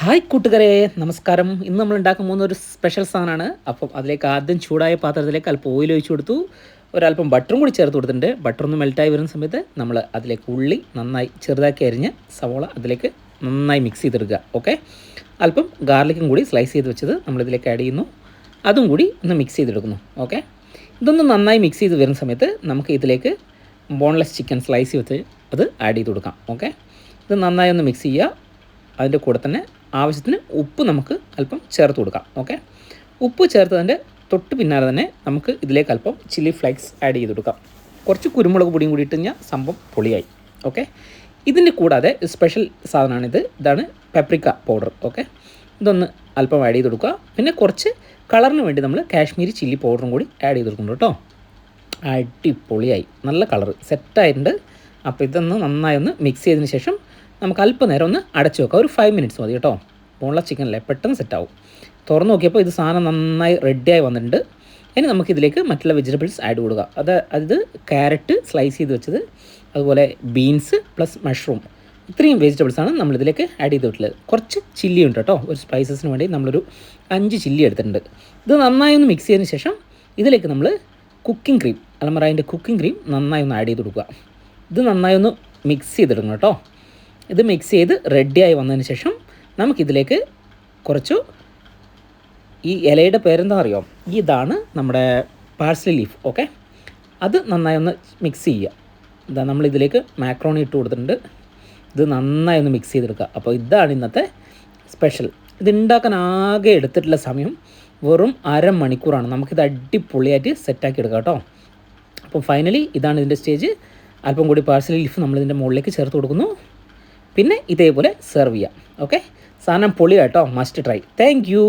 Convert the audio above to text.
Hi കൂട്ടുകാരെ, നമസ്കാരം. ഇന്ന് നമ്മൾ ഉണ്ടാക്കാൻ പോകുന്ന ഒരു സ്പെഷ്യൽ സാധനമാണ്. അപ്പം അതിലേക്ക് ആദ്യം ചൂടായ പാത്രത്തിലേക്ക് അല്പം ഓയിൽ ഒഴിച്ച് കൊടുത്തു, ഒരല്പം ബട്ടറും കൂടി ചേർത്ത് കൊടുത്തിട്ടുണ്ട്. ബട്ടർ ഒന്ന് മെൽറ്റായി വരുന്ന സമയത്ത് നമ്മൾ അതിലേക്ക് ഉള്ളി നന്നായി ചെറുതാക്കി അരിഞ്ഞ് സവോള അതിലേക്ക് നന്നായി മിക്സ് ചെയ്തെടുക്കുക. ഓക്കെ, അല്പം ഗാർലിക്കും കൂടി സ്ലൈസ് ചെയ്ത് വെച്ചത് നമ്മളിതിലേക്ക് ആഡ് ചെയ്യുന്നു. അതും കൂടി ഒന്ന് മിക്സ് ചെയ്തെടുക്കുന്നു. ഓക്കെ, ഇതൊന്ന് നന്നായി മിക്സ് ചെയ്ത് വരുന്ന സമയത്ത് നമുക്ക് ഇതിലേക്ക് ബോൺലെസ് ചിക്കൻ സ്ലൈസ് വെച്ച് അത് ആഡ് ചെയ്ത് കൊടുക്കാം. ഓക്കെ, ഇത് നന്നായി ഒന്ന് മിക്സ് ചെയ്യുക. അതിൻ്റെ കൂടെ തന്നെ ആവശ്യത്തിന് ഉപ്പ് നമുക്ക് അല്പം ചേർത്ത് കൊടുക്കാം. ഓക്കെ, ഉപ്പ് ചേർത്തതിൻ്റെ തൊട്ട് പിന്നാലെ തന്നെ നമുക്ക് ഇതിലേക്ക് അല്പം ചില്ലി ഫ്ലേക്സ് ആഡ് ചെയ്ത് കൊടുക്കാം. കുറച്ച് കുരുമുളക് പൊടിയും കൂടി ഇട്ട് കഴിഞ്ഞാൽ സംഭവം പൊളിയായി. ഓക്കെ, ഇതിൻ്റെ കൂടാതെ സ്പെഷ്യൽ സാധനമാണിത്. ഇതാണ് പെപ്രിക്ക പൗഡർ. ഓക്കെ, ഇതൊന്ന് അല്പം ആഡ് ചെയ്ത് കൊടുക്കുക. പിന്നെ കുറച്ച് കളറിന് വേണ്ടി നമ്മൾ കാശ്മീരി ചില്ലി പൗഡറും കൂടി ആഡ് ചെയ്ത് കൊടുക്കുന്നുണ്ട് കേട്ടോ. അടിപൊളിയായി, നല്ല കളർ സെറ്റായിട്ടുണ്ട്. അപ്പോൾ ഇതൊന്ന് നന്നായി ഒന്ന് മിക്സ് ചെയ്തതിന് ശേഷം നമുക്ക് അല്പനേരം ഒന്ന് അടച്ചു വെക്കാം. ഒരു 5 മിനിറ്റ്സ് മതി കേട്ടോ. ബോൺലെസ് ചിക്കനല്ലേ, പെട്ടെന്ന് സെറ്റാവും. തുറന്ന് നോക്കിയപ്പോൾ ഇത് സാധനം നന്നായി റെഡിയായി വന്നിട്ടുണ്ട്. ഇനി നമുക്കിതിലേക്ക് മറ്റുള്ള വെജിറ്റബിൾസ് ആഡ് കൊടുക്കുക. അത് ക്യാരറ്റ് സ്ലൈസ് ചെയ്ത് വെച്ചത്, അതുപോലെ ബീൻസ് പ്ലസ് മഷ്റൂം, ഇത്രയും വെജിറ്റബിൾസാണ് നമ്മളിതിലേക്ക് ആഡ് ചെയ്തിട്ടുള്ളത്. കുറച്ച് ചില്ലി ഉണ്ട് കേട്ടോ, ഒരു സ്പൈസസിന് വേണ്ടി നമ്മളൊരു 5 ചില്ലി എടുത്തിട്ടുണ്ട്. ഇത് നന്നായി ഒന്ന് മിക്സ് ചെയ്തതിന് ശേഷം ഇതിലേക്ക് നമ്മൾ കുക്കിംഗ് ക്രീം, അൽമറായിൻ്റെ കുക്കിംഗ് ക്രീം നന്നായി ഒന്ന് ആഡ് ചെയ്ത് കൊടുക്കുക. ഇത് നന്നായി ഒന്ന് മിക്സ് ചെയ്തെടുക്കണം കേട്ടോ. ഇത് മിക്സ് ചെയ്ത് റെഡിയായി വന്നതിന് ശേഷം നമുക്കിതിലേക്ക് കുറച്ച്, ഈ ഇലയുടെ പേരെന്താ അറിയോ, ഇതാണ് നമ്മുടെ പാഴ്സ്ലി ലീഫ്. ഓക്കെ, അത് നന്നായി ഒന്ന് മിക്സ് ചെയ്യുക. ഇതാ നമ്മളിതിലേക്ക് മാക്രോണി ഇട്ട് കൊടുത്തിട്ടുണ്ട്. ഇത് നന്നായി ഒന്ന് മിക്സ് ചെയ്തെടുക്കുക. അപ്പോൾ ഇതാണ് ഇന്നത്തെ സ്പെഷ്യൽ. ഇത് ഉണ്ടാക്കാൻ ആകെ എടുത്തിട്ടുള്ള സമയം വെറും അരമണിക്കൂറാണ്. നമുക്കിത് അടിപൊളിയായിട്ട് സെറ്റാക്കി എടുക്കാം കേട്ടോ. അപ്പോൾ ഫൈനലി ഇതാണ് ഇതിൻ്റെ സ്റ്റേജ്. അല്പം കൂടി പാഴ്സ്ലി ലീഫ് നമ്മളിതിൻ്റെ മുകളിലേക്ക് ചേർത്ത് കൊടുക്കുന്നു. പിന്നെ ഇതേപോലെ സെർവ് ചെയ്യാം. ഓക്കെ, സാധനം പൊളിയാട്ടോ, മസ്റ്റ് ട്രൈ. Thank you.